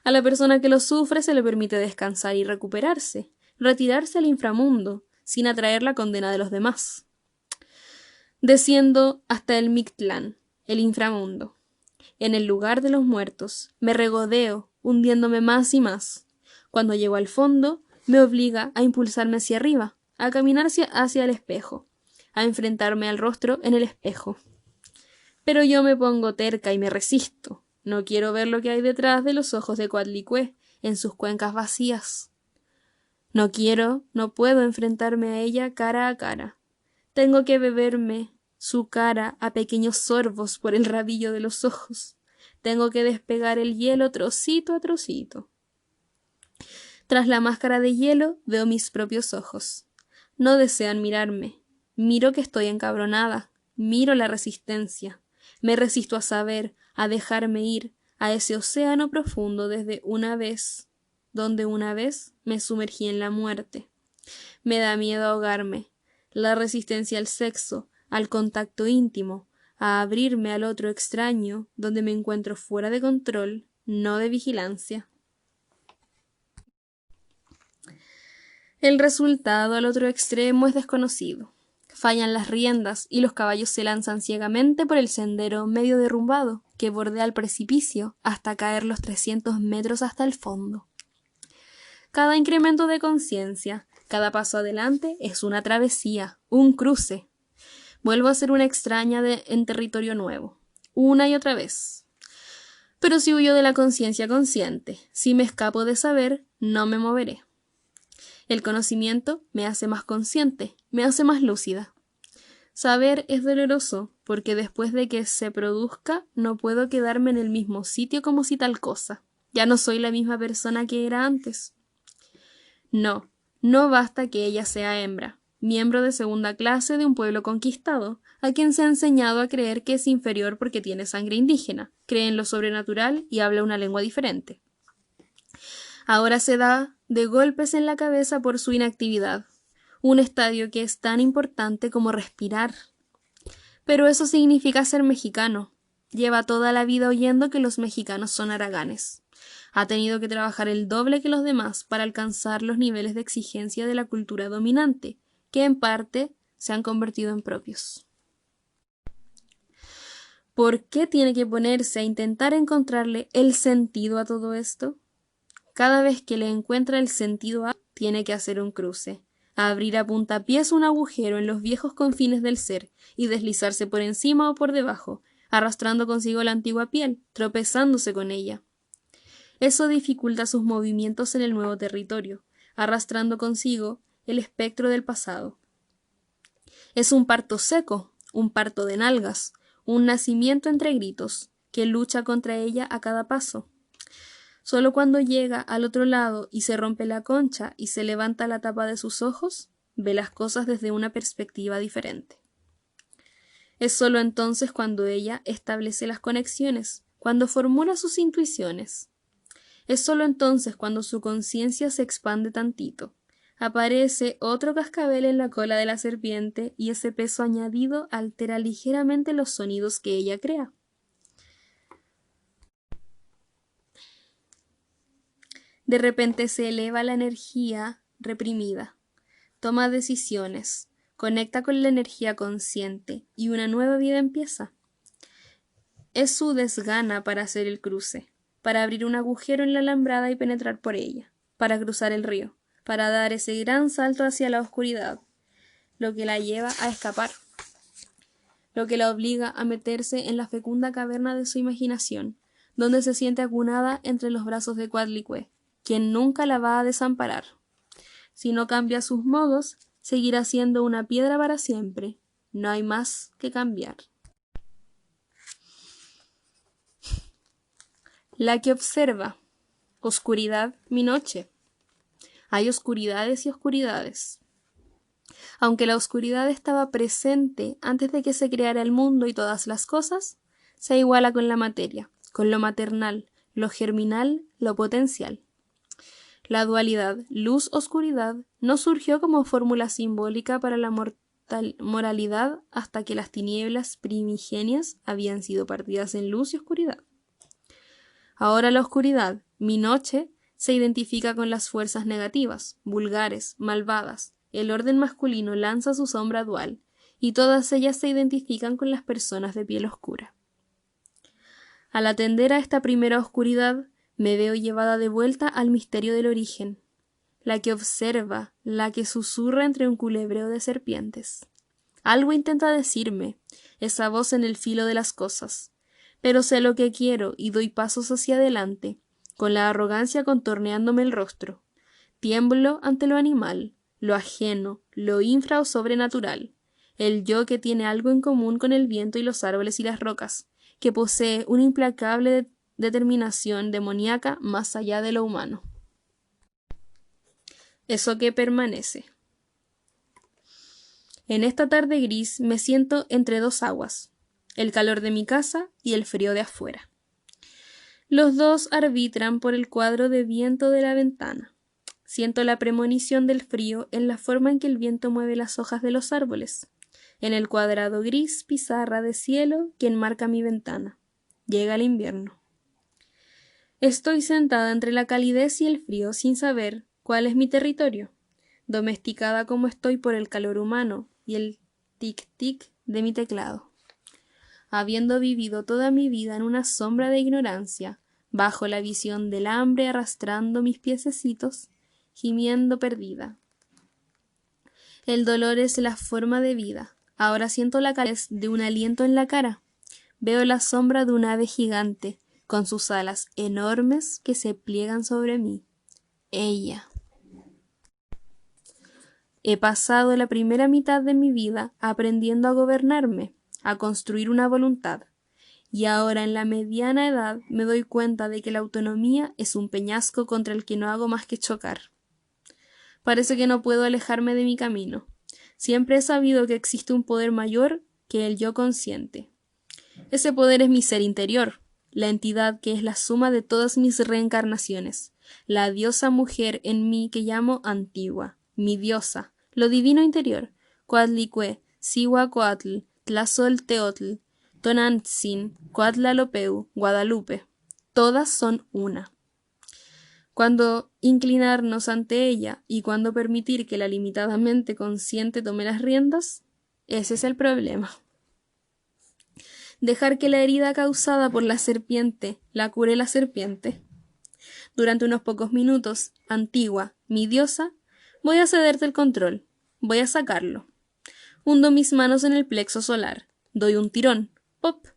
A la persona que lo sufre se le permite descansar y recuperarse, retirarse al inframundo, sin atraer la condena de los demás. Desciendo hasta el Mictlán, el inframundo. En el lugar de los muertos, me regodeo, hundiéndome más y más. Cuando llego al fondo, me obliga a impulsarme hacia arriba, a caminar hacia el espejo, a enfrentarme al rostro en el espejo. Pero yo me pongo terca y me resisto. No quiero ver lo que hay detrás de los ojos de Coatlicue, en sus cuencas vacías. No puedo enfrentarme a ella cara a cara. Tengo que beberme su cara a pequeños sorbos por el rabillo de los ojos. Tengo que despegar el hielo trocito a trocito. Tras la máscara de hielo veo mis propios ojos. No desean mirarme. Miro que estoy encabronada. Miro la resistencia. Me resisto a saber, a dejarme ir a ese océano profundo donde una vez me sumergí en la muerte. Me da miedo ahogarme. La resistencia al sexo, al contacto íntimo, a abrirme al otro extraño, donde me encuentro fuera de control, no de vigilancia. El resultado al otro extremo es desconocido. Fallan las riendas y los caballos se lanzan ciegamente por el sendero medio derrumbado que bordea el precipicio hasta caer los 300 metros hasta el fondo. Cada incremento de conciencia, cada paso adelante es una travesía, un cruce. Vuelvo a ser una extraña en territorio nuevo, una y otra vez. Pero si huyo de la conciencia consciente, si me escapo de saber, no me moveré. El conocimiento me hace más consciente, me hace más lúcida. Saber es doloroso, porque después de que se produzca, no puedo quedarme en el mismo sitio como si tal cosa. Ya no soy la misma persona que era antes. No basta que ella sea hembra, miembro de segunda clase de un pueblo conquistado, a quien se ha enseñado a creer que es inferior porque tiene sangre indígena, cree en lo sobrenatural y habla una lengua diferente. Ahora se da de golpes en la cabeza por su inactividad, un estadio que es tan importante como respirar. Pero eso significa ser mexicano, Lleva toda la vida oyendo que los mexicanos son haraganes. Ha tenido que trabajar el doble que los demás para alcanzar los niveles de exigencia de la cultura dominante, que en parte se han convertido en propios. ¿Por qué tiene que ponerse a intentar encontrarle el sentido a todo esto? Cada vez que le encuentra el sentido tiene que hacer un cruce, abrir a puntapiés un agujero en los viejos confines del ser y deslizarse por encima o por debajo, arrastrando consigo la antigua piel, tropezándose con ella. Eso dificulta sus movimientos en el nuevo territorio, arrastrando consigo el espectro del pasado. Es un parto seco, un parto de nalgas, un nacimiento entre gritos, que lucha contra ella a cada paso. Solo cuando llega al otro lado y se rompe la concha y se levanta la tapa de sus ojos, ve las cosas desde una perspectiva diferente. Es solo entonces cuando ella establece las conexiones, cuando formula sus intuiciones. Es solo entonces cuando su conciencia se expande tantito. Aparece otro cascabel en la cola de la serpiente y ese peso añadido altera ligeramente los sonidos que ella crea. De repente se eleva la energía reprimida, toma decisiones, conecta con la energía consciente y una nueva vida empieza. Es su desgana para hacer el cruce, para abrir un agujero en la alambrada y penetrar por ella, para cruzar el río, para dar ese gran salto hacia la oscuridad, lo que la lleva a escapar, lo que la obliga a meterse en la fecunda caverna de su imaginación, donde se siente acunada entre los brazos de Coatlicue, quien nunca la va a desamparar. Si no cambia sus modos, seguirá siendo una piedra para siempre. No hay más que cambiar. La que observa. Oscuridad, mi noche. Hay oscuridades y oscuridades. Aunque la oscuridad estaba presente antes de que se creara el mundo y todas las cosas, se iguala con la materia, con lo maternal, lo germinal, lo potencial. La dualidad luz-oscuridad no surgió como fórmula simbólica para la moralidad hasta que las tinieblas primigenias habían sido partidas en luz y oscuridad. Ahora la oscuridad, mi noche, se identifica con las fuerzas negativas, vulgares, malvadas. El orden masculino lanza su sombra dual, y todas ellas se identifican con las personas de piel oscura. Al atender a esta primera oscuridad, me veo llevada de vuelta al misterio del origen, la que observa, la que susurra entre un culebreo de serpientes. Algo intenta decirme, esa voz en el filo de las cosas, pero sé lo que quiero y doy pasos hacia adelante, con la arrogancia contorneándome el rostro. Tiemblo ante lo animal, lo ajeno, lo infra o sobrenatural, el yo que tiene algo en común con el viento y los árboles y las rocas, que posee una implacable determinación demoníaca más allá de lo humano. Eso que permanece. En esta tarde gris me siento entre dos aguas, el calor de mi casa y el frío de afuera. Los dos arbitran por el cuadro de viento de la ventana. Siento la premonición del frío en la forma en que el viento mueve las hojas de los árboles, en el cuadrado gris pizarra de cielo que enmarca mi ventana. Llega el invierno. Estoy sentada entre la calidez y el frío sin saber cuál es mi territorio, domesticada como estoy por el calor humano y el tic-tic de mi teclado. Habiendo vivido toda mi vida en una sombra de ignorancia, bajo la visión del hambre arrastrando mis piececitos, gimiendo perdida. El dolor es la forma de vida. Ahora siento la calidez de un aliento en la cara. Veo la sombra de un ave gigante, con sus alas enormes que se pliegan sobre mí. Ella. He pasado la primera mitad de mi vida aprendiendo a gobernarme, a construir una voluntad, y ahora en la mediana edad me doy cuenta de que la autonomía es un peñasco contra el que no hago más que chocar. Parece que no puedo alejarme de mi camino. Siempre he sabido que existe un poder mayor que el yo consciente. Ese poder es mi ser interior, la entidad que es la suma de todas mis reencarnaciones, la diosa mujer en mí que llamo Antigua, mi diosa, lo divino interior, Coatlicue, Cihuacoatl, Tlazolteotl, Tonantzin, Coatlalopeu, Guadalupe, todas son una. Cuándo inclinarnos ante ella y cuándo permitir que la limitadamente consciente tome las riendas, ese es el problema. Dejar que la herida causada por la serpiente la cure la serpiente. Durante unos pocos minutos, Antigua, mi diosa, voy a cederte el control, voy a sacarlo. Hundo mis manos en el plexo solar, doy un tirón, ¡pop!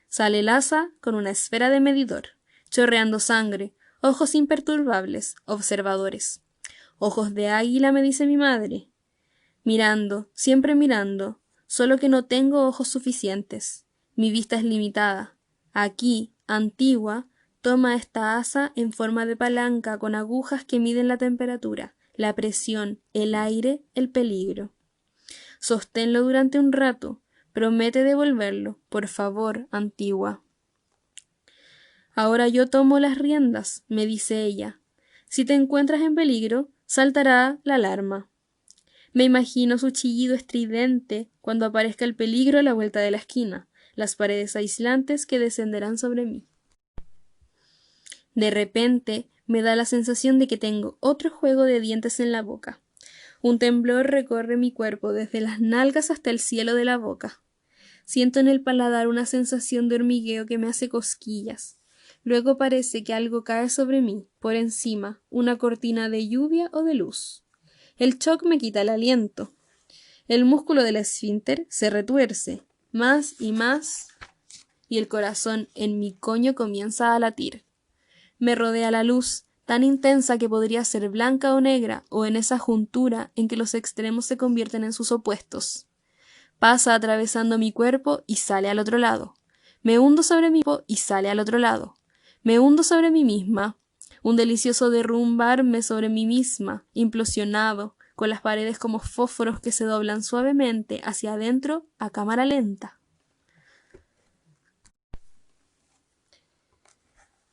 Sale el asa con una esfera de medidor, chorreando sangre, ojos imperturbables, observadores. Ojos de águila, me dice mi madre. Mirando, siempre mirando, solo que no tengo ojos suficientes. Mi vista es limitada. Aquí, Antigua, toma esta asa en forma de palanca con agujas que miden la temperatura, la presión, el aire, el peligro. Sosténlo durante un rato. Promete devolverlo, por favor, Antigua. Ahora yo tomo las riendas, me dice ella. Si te encuentras en peligro, saltará la alarma. Me imagino su chillido estridente cuando aparezca el peligro a la vuelta de la esquina, las paredes aislantes que descenderán sobre mí. De repente me da la sensación de que tengo otro juego de dientes en la boca. Un temblor recorre mi cuerpo desde las nalgas hasta el cielo de la boca. Siento en el paladar una sensación de hormigueo que me hace cosquillas. Luego parece que algo cae sobre mí, por encima, una cortina de lluvia o de luz. El shock me quita el aliento. El músculo del esfínter se retuerce, más, y el corazón en mi coño comienza a latir. Me rodea la luz, tan intensa que podría ser blanca o negra, o en esa juntura en que los extremos se convierten en sus opuestos. Pasa atravesando mi cuerpo y sale al otro lado. Me hundo sobre mi cuerpo y sale al otro lado. Me hundo sobre mí misma. Un delicioso derrumbarme sobre mí misma, implosionado, con las paredes como fósforos que se doblan suavemente hacia adentro a cámara lenta.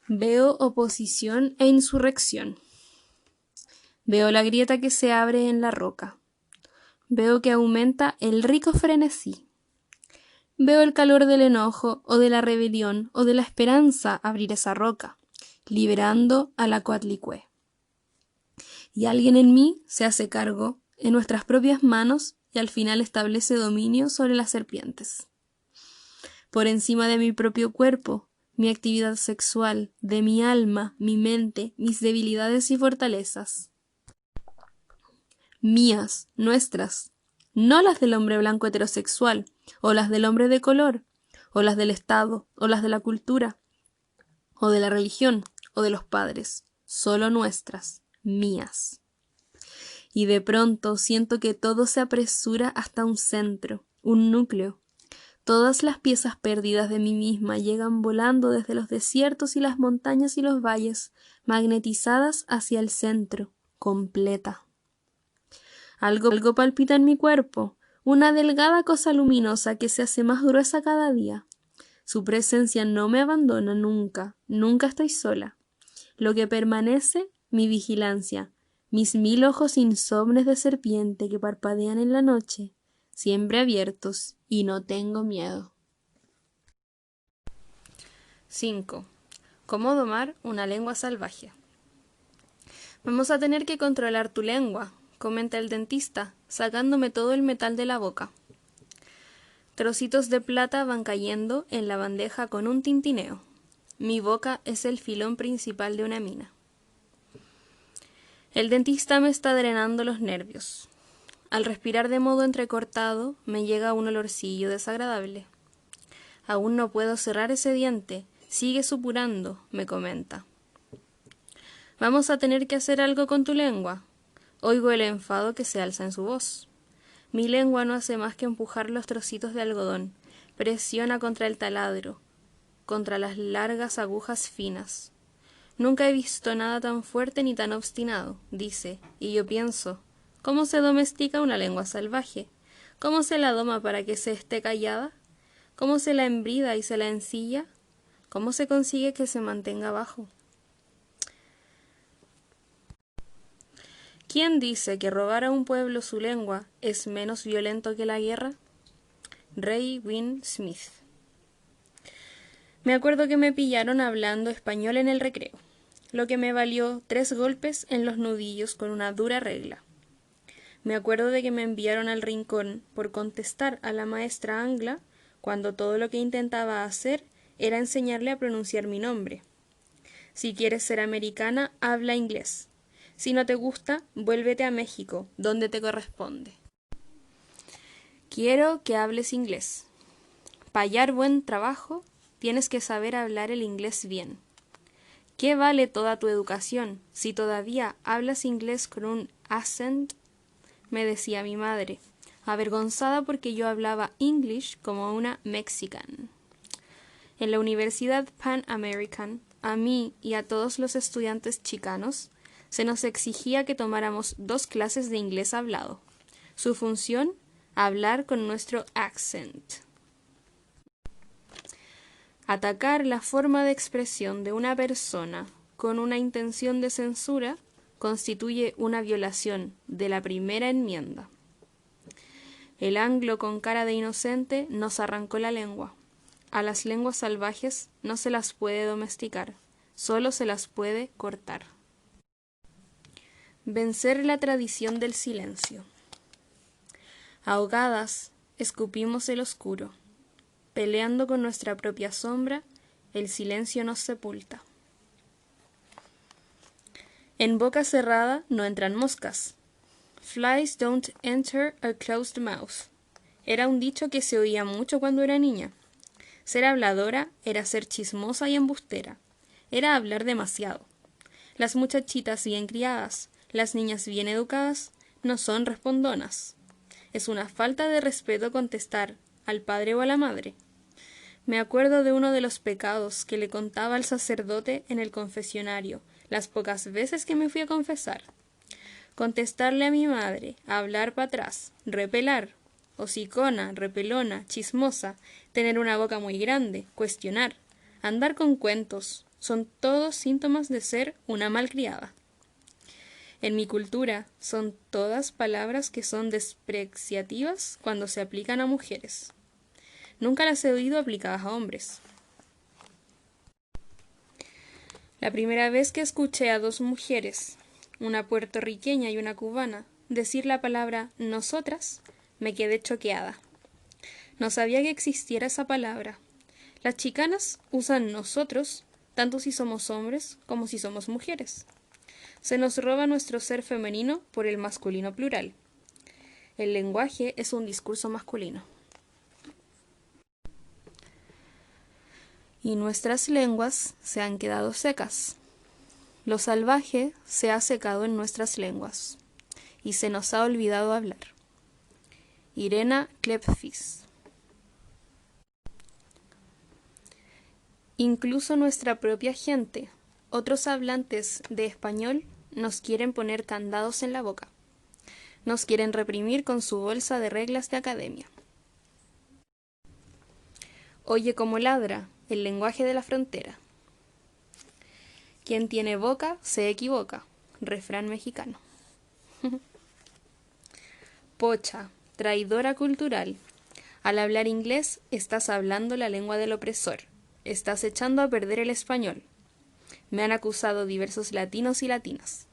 Veo oposición e insurrección. Veo la grieta que se abre en la roca. Veo que aumenta el rico frenesí. Veo el calor del enojo, o de la rebelión, o de la esperanza abrir esa roca, liberando a la Coatlicue. Y alguien en mí se hace cargo, en nuestras propias manos, y al final establece dominio sobre las serpientes. Por encima de mi propio cuerpo, mi actividad sexual, de mi alma, mi mente, mis debilidades y fortalezas. Mías, nuestras, no las del hombre blanco heterosexual, o las del hombre de color, o las del Estado, o las de la cultura, o de la religión, o de los padres, solo nuestras, mías. Y de pronto siento que todo se apresura hasta un centro, un núcleo. Todas las piezas perdidas de mí misma llegan volando desde los desiertos y las montañas y los valles, magnetizadas hacia el centro, completa. Algo palpita en mi cuerpo, una delgada cosa luminosa que se hace más gruesa cada día. Su presencia no me abandona nunca, nunca estoy sola. Lo que permanece, mi vigilancia, mis 1000 ojos insomnes de serpiente que parpadean en la noche, siempre abiertos, y no tengo miedo. 5. ¿Cómo domar una lengua salvaje? Vamos a tener que controlar tu lengua, comenta el dentista, sacándome todo el metal de la boca. Trocitos de plata van cayendo en la bandeja con un tintineo. Mi boca es el filón principal de una mina. El dentista me está drenando los nervios. Al respirar de modo entrecortado, me llega un olorcillo desagradable. Aún no puedo cerrar ese diente. Sigue supurando, me comenta. Vamos a tener que hacer algo con tu lengua. Oigo el enfado que se alza en su voz. Mi lengua no hace más que empujar los trocitos de algodón, presiona contra el taladro, contra las largas agujas finas. Nunca he visto nada tan fuerte ni tan obstinado, dice, y yo pienso, ¿cómo se domestica una lengua salvaje? ¿Cómo se la doma para que se esté callada? ¿Cómo se la embrida y se la ensilla? ¿Cómo se consigue que se mantenga abajo? ¿Quién dice que robar a un pueblo su lengua es menos violento que la guerra? Ray Wynne Smith. Me acuerdo que me pillaron hablando español en el recreo, lo que me valió 3 golpes en los nudillos con una dura regla. Me acuerdo de que me enviaron al rincón por contestar a la maestra Angla cuando todo lo que intentaba hacer era enseñarle a pronunciar mi nombre. Si quieres ser americana, habla inglés. Si no te gusta, vuélvete a México, donde te corresponde. Quiero que hables inglés. Para hallar buen trabajo, tienes que saber hablar el inglés bien. ¿Qué vale toda tu educación si todavía hablas inglés con un accent? Me decía mi madre, avergonzada porque yo hablaba English como una mexican. En la Universidad Pan American, a mí y a todos los estudiantes chicanos, se nos exigía que tomáramos 2 clases de inglés hablado. Su función, hablar con nuestro accent. Atacar la forma de expresión de una persona con una intención de censura constituye una violación de la primera enmienda. El anglo con cara de inocente nos arrancó la lengua. A las lenguas salvajes no se las puede domesticar, solo se las puede cortar. Vencer la tradición del silencio. Ahogadas, escupimos el oscuro. Peleando con nuestra propia sombra, el silencio nos sepulta. En boca cerrada no entran moscas. Flies don't enter a closed mouth. Era un dicho que se oía mucho cuando era niña. Ser habladora era ser chismosa y embustera. Era hablar demasiado. Las muchachitas bien criadas, las niñas bien educadas, no son respondonas. Es una falta de respeto contestar al padre o a la madre. Me acuerdo de uno de los pecados que le contaba al sacerdote en el confesionario, las pocas veces que me fui a confesar. Contestarle a mi madre, hablar para atrás, repelar, hocicona, repelona, chismosa, tener una boca muy grande, cuestionar, andar con cuentos, son todos síntomas de ser una malcriada. En mi cultura son todas palabras que son despreciativas cuando se aplican a mujeres. Nunca las he oído aplicadas a hombres. La primera vez que escuché a 2 mujeres, una puertorriqueña y una cubana, decir la palabra nosotras, me quedé choqueada. No sabía que existiera esa palabra. Las chicanas usan nosotros tanto si somos hombres como si somos mujeres. Se nos roba nuestro ser femenino por el masculino plural. El lenguaje es un discurso masculino. Y nuestras lenguas se han quedado secas. Lo salvaje se ha secado en nuestras lenguas y se nos ha olvidado hablar. Irena Klepfis. Incluso nuestra propia gente, otros hablantes de español, nos quieren poner candados en la boca. Nos quieren reprimir con su bolsa de reglas de academia. Oye cómo ladra, el lenguaje de la frontera. Quien tiene boca se equivoca. Refrán mexicano. Pocha, traidora cultural. Al hablar inglés, estás hablando la lengua del opresor. Estás echando a perder el español. Me han acusado diversos latinos y latinas.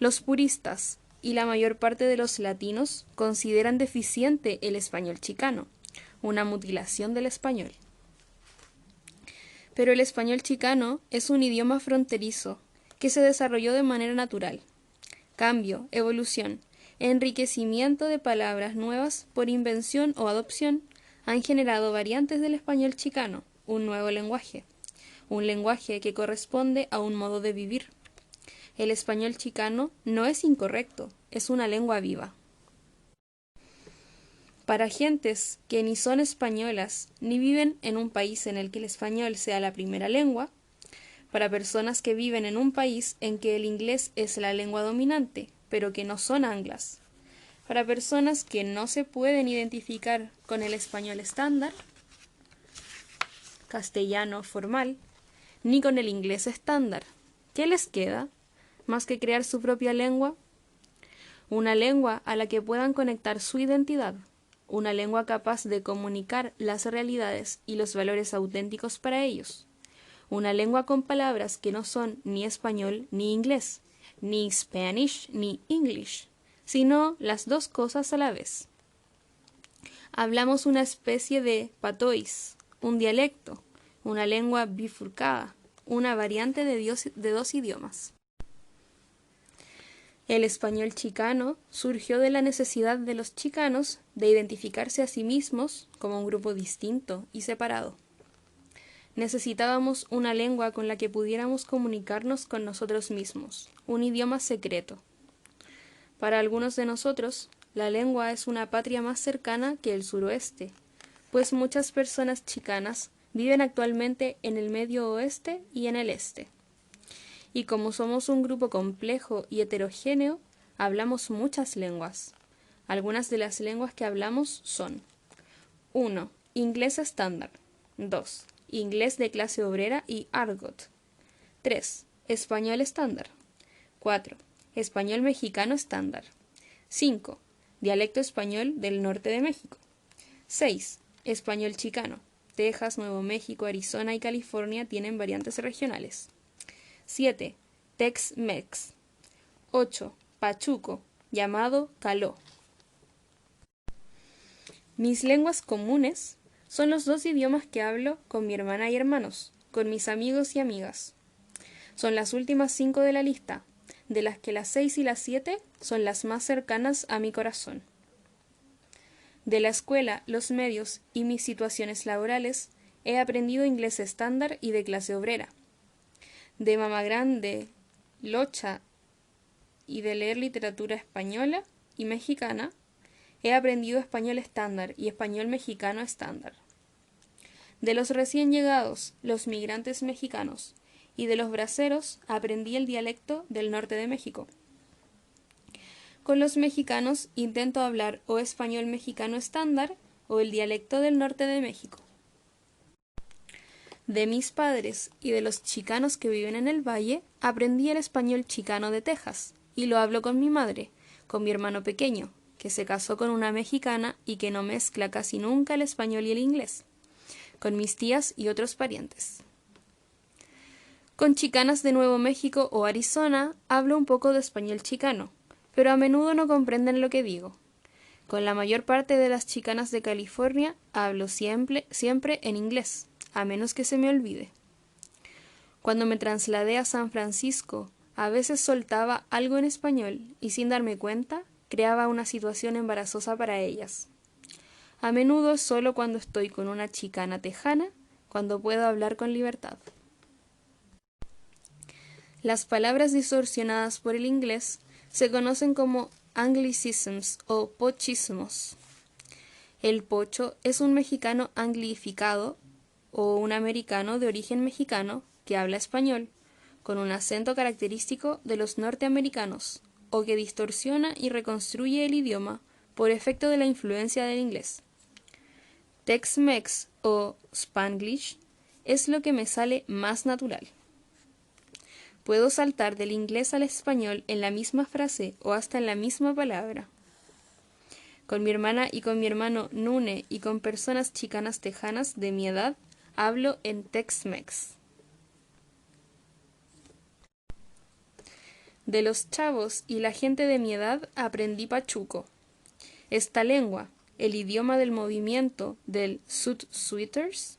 Los puristas y la mayor parte de los latinos consideran deficiente el español chicano, una mutilación del español. Pero el español chicano es un idioma fronterizo que se desarrolló de manera natural. Cambio, evolución, enriquecimiento de palabras nuevas por invención o adopción han generado variantes del español chicano, un nuevo lenguaje, un lenguaje que corresponde a un modo de vivir. El español chicano no es incorrecto, es una lengua viva. Para gentes que ni son españolas ni viven en un país en el que el español sea la primera lengua, para personas que viven en un país en que el inglés es la lengua dominante, pero que no son anglas, para personas que no se pueden identificar con el español estándar, castellano formal, ni con el inglés estándar, ¿qué les queda más que crear su propia lengua? Una lengua a la que puedan conectar su identidad, una lengua capaz de comunicar las realidades y los valores auténticos para ellos. Una lengua con palabras que no son ni español ni inglés, ni Spanish ni English, sino las dos cosas a la vez. Hablamos una especie de patois, un dialecto, una lengua bifurcada, una variante de dos idiomas. El español chicano surgió de la necesidad de los chicanos de identificarse a sí mismos como un grupo distinto y separado. Necesitábamos una lengua con la que pudiéramos comunicarnos con nosotros mismos, un idioma secreto. Para algunos de nosotros, la lengua es una patria más cercana que el suroeste, pues muchas personas chicanas viven actualmente en el medio oeste y en el este. Y como somos un grupo complejo y heterogéneo, hablamos muchas lenguas. Algunas de las lenguas que hablamos son: 1. Inglés estándar. 2. Inglés de clase obrera y argot. 3. Español estándar. 4. Español mexicano estándar. 5. Dialecto español del norte de México. 6. Español chicano. Texas, Nuevo México, Arizona y California tienen variantes regionales. 7. Tex-Mex. 8. Pachuco, llamado caló. Mis lenguas comunes son los dos idiomas que hablo con mi hermana y hermanos, con mis amigos y amigas. Son las últimas 5 de la lista, de las que las 6 y las 7 son las más cercanas a mi corazón. De la escuela, los medios y mis situaciones laborales, he aprendido inglés estándar y de clase obrera. De mamá grande, locha y de leer literatura española y mexicana, he aprendido español estándar y español mexicano estándar. De los recién llegados, los migrantes mexicanos, y de los braceros aprendí el dialecto del norte de México. Con los mexicanos intento hablar o español mexicano estándar o el dialecto del norte de México. De mis padres y de los chicanos que viven en el valle, aprendí el español chicano de Texas, y lo hablo con mi madre, con mi hermano pequeño, que se casó con una mexicana y que no mezcla casi nunca el español y el inglés, con mis tías y otros parientes. Con chicanas de Nuevo México o Arizona hablo un poco de español chicano, pero a menudo no comprenden lo que digo. Con la mayor parte de las chicanas de California hablo siempre en inglés, a menos que se me olvide. Cuando me trasladé a San Francisco, a veces soltaba algo en español y sin darme cuenta, creaba una situación embarazosa para ellas. A menudo solo cuando estoy con una chicana tejana, cuando puedo hablar con libertad. Las palabras distorsionadas por el inglés se conocen como anglicisms o pochismos. El pocho es un mexicano anglificado o un americano de origen mexicano que habla español, con un acento característico de los norteamericanos, o que distorsiona y reconstruye el idioma por efecto de la influencia del inglés. Tex-Mex o Spanglish es lo que me sale más natural. Puedo saltar del inglés al español en la misma frase o hasta en la misma palabra. Con mi hermana y con mi hermano Nune y con personas chicanas tejanas de mi edad, hablo en Tex-Mex. De los chavos y la gente de mi edad aprendí pachuco. Esta lengua, el idioma del movimiento del Sud Suiters,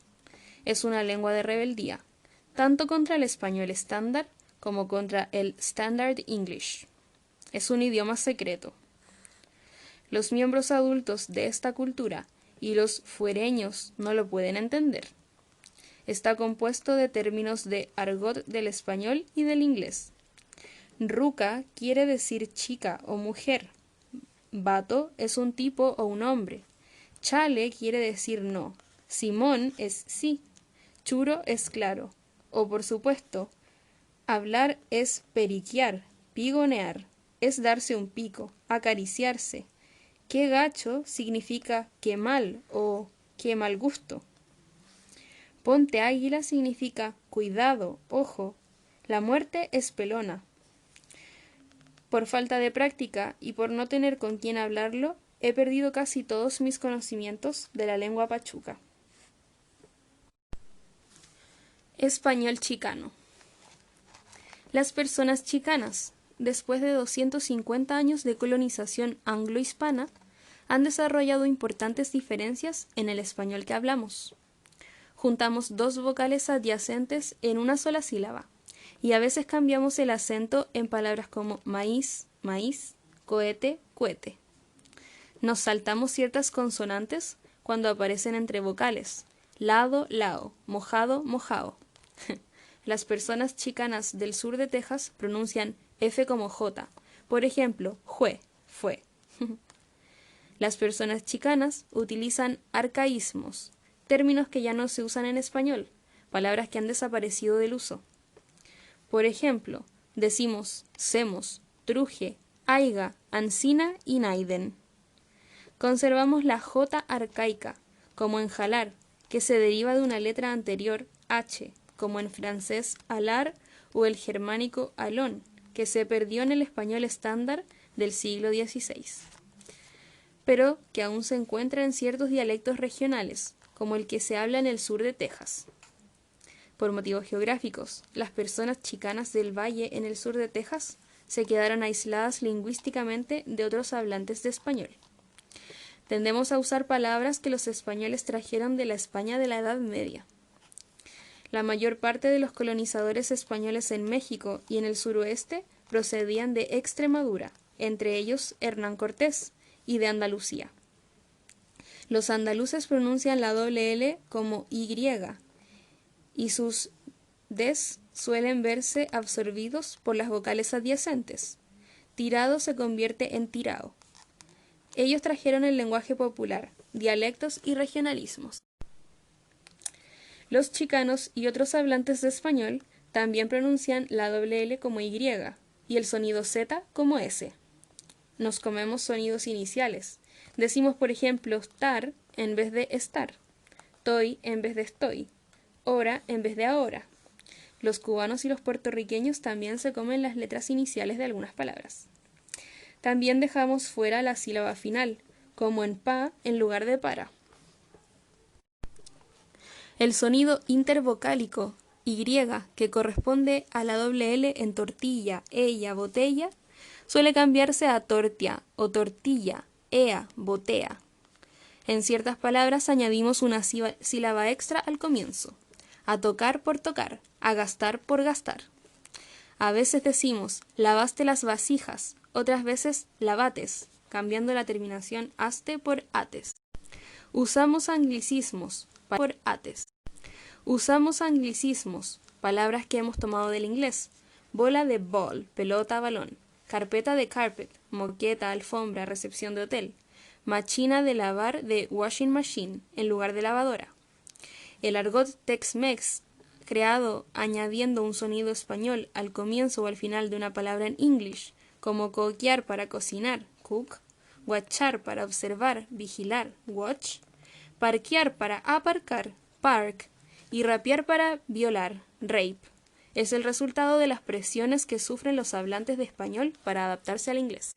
es una lengua de rebeldía, tanto contra el español estándar como contra el Standard English. Es un idioma secreto. Los miembros adultos de esta cultura y los fuereños no lo pueden entender. Está compuesto de términos de argot del español y del inglés. Ruca quiere decir chica o mujer. Vato es un tipo o un hombre. Chale quiere decir no. Simón es sí. Churo es claro. O por supuesto, hablar es periquear, pigonear, es darse un pico, acariciarse. Qué gacho significa qué mal o qué mal gusto. Ponte águila significa cuidado, ojo. La muerte es pelona. Por falta de práctica y por no tener con quién hablarlo, he perdido casi todos mis conocimientos de la lengua pachuca. Español chicano. Las personas chicanas, después de 250 años de colonización anglo-hispana, han desarrollado importantes diferencias en el español que hablamos. Juntamos dos vocales adyacentes en una sola sílaba, y a veces cambiamos el acento en palabras como maíz, maíz, cohete, cohete. Nos saltamos ciertas consonantes cuando aparecen entre vocales, lado, lao, mojado, mojao. Las personas chicanas del sur de Texas pronuncian F como J, por ejemplo, jue, fue. Las personas chicanas utilizan arcaísmos, términos que ya no se usan en español, palabras que han desaparecido del uso. Por ejemplo, decimos semos, truje, aiga, ancina y naiden. Conservamos la J arcaica, como en jalar, que se deriva de una letra anterior, H, como en francés alar o el germánico alón, que se perdió en el español estándar del siglo XVI, pero que aún se encuentra en ciertos dialectos regionales, como el que se habla en el sur de Texas. Por motivos geográficos, las personas chicanas del valle en el sur de Texas se quedaron aisladas lingüísticamente de otros hablantes de español. Tendemos a usar palabras que los españoles trajeron de la España de la Edad Media. La mayor parte de los colonizadores españoles en México y en el suroeste procedían de Extremadura, entre ellos Hernán Cortés, y de Andalucía. Los andaluces pronuncian la doble L como Y, y sus des suelen verse absorbidos por las vocales adyacentes. Tirado se convierte en tirao. Ellos trajeron el lenguaje popular, dialectos y regionalismos. Los chicanos y otros hablantes de español también pronuncian la doble L como Y y el sonido Z como S. Nos comemos sonidos iniciales. Decimos, por ejemplo, tar en vez de estar, toy en vez de estoy, hora en vez de ahora. Los cubanos y los puertorriqueños también se comen las letras iniciales de algunas palabras. También dejamos fuera la sílaba final, como en pa en lugar de para. El sonido intervocálico Y, que corresponde a la doble L en tortilla, ella, botella, suele cambiarse a tortia o tortilla, ea, botea. En ciertas palabras añadimos una sílaba extra al comienzo. A tocar por tocar, a gastar por gastar. A veces decimos lavaste las vasijas, otras veces lavates, cambiando la terminación aste por ates. Usamos anglicismos por ates. Usamos anglicismos, palabras que hemos tomado del inglés. Bola de ball, pelota, balón. Carpeta de carpet, moqueta, alfombra, recepción de hotel. Machina de lavar de washing machine, en lugar de lavadora. El argot Tex-Mex, creado añadiendo un sonido español al comienzo o al final de una palabra en English, como coquear para cocinar, cook, watchar para observar, vigilar, watch, parquear para aparcar, park, y rapear para violar, rape. Es el resultado de las presiones que sufren los hablantes de español para adaptarse al inglés.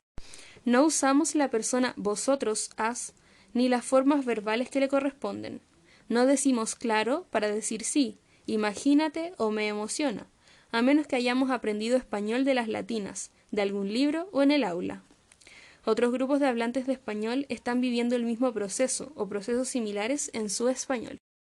No usamos la persona vosotros, as, ni las formas verbales que le corresponden. No decimos claro para decir sí, imagínate o me emociona, a menos que hayamos aprendido español de las latinas, de algún libro o en el aula. Otros grupos de hablantes de español están viviendo el mismo proceso o procesos similares en su español.